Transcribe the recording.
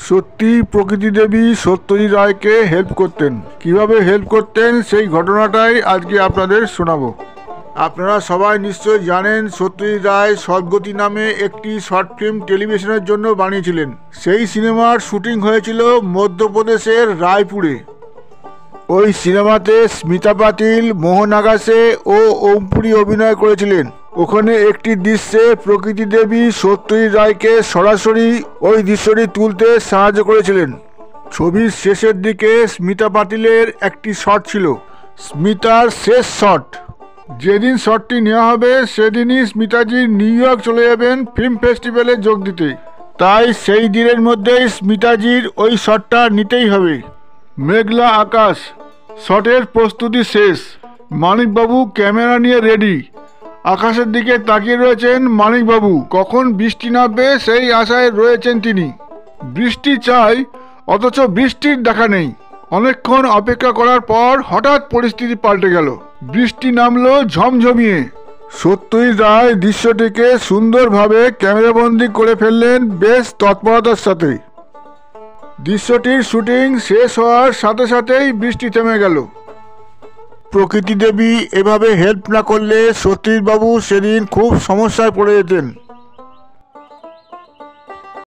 সত্যি প্রকৃতি দেবী সত্যজিৎ রায়কে হেল্প করতেন। কিভাবে হেল্প করতেন সেই ঘটনাটাই আজকে আপনাদের শোনাবো। আপনারা সবাই নিশ্চয়ই জানেন সত্যজিৎ রায় সদ্গতি নামে একটি শর্ট ফিল্ম টেলিভিশনের জন্য বানিয়েছিলেন। সেই সিনেমার শুটিং হয়েছিল মধ্যপ্রদেশের রায়পুরে। ওই সিনেমাতে স্মিতা পাতিল, মোহন আগাশে ও ওমপুরি অভিনয় করেছিলেন। ওখানে একটি দৃশ্যে প্রকৃতি দেবী সত্যজিৎ রায়কে সরাসরি ওই দৃশ্যটি তুলতে সাহায্য করেছিলেন। ছবির শেষের দিকে স্মিতা পাতিলের একটি শট ছিল, স্মিতার শেষ শট। যেদিন শটটি নেওয়া হবে সেদিনই স্মিতাজি নিউ ইয়র্ক চলে যাবেন ফিল্ম ফেস্টিভ্যালে যোগ দিতে। তাই সেই দিনের মধ্যেই স্মিতাজির ওই শটটা নিতেই হবে। মেঘলা আকাশ, শটের প্রস্তুতি শেষ। মানিকবাবু ক্যামেরা নিয়ে রেডি। আকাশের দিকে তাকিয়ে রয়েছেন মানিকবাবু, কখন বৃষ্টি নামবে সেই আশায় রয়েছেন তিনি। বৃষ্টি চাই, অথচ বৃষ্টির দেখা নেই। অনেকক্ষণ অপেক্ষা করার পর হঠাৎ পরিস্থিতি পাল্টে গেল। বৃষ্টি নামলো ঝমঝমিয়ে। সত্যজিৎ রায় দৃশ্যটিকে সুন্দরভাবে ক্যামেরাবন্দি করে ফেললেন বেশ তৎপরতার সাথে। দৃশ্যটির শুটিং শেষ হওয়ার সাথে সাথেই বৃষ্টি থেমে গেল। প্রকৃতি দেবী এভাবে হেল্প না করলে সত্যজিৎ বাবু সেদিন খুব সমস্যায় পড়ে যেতেন।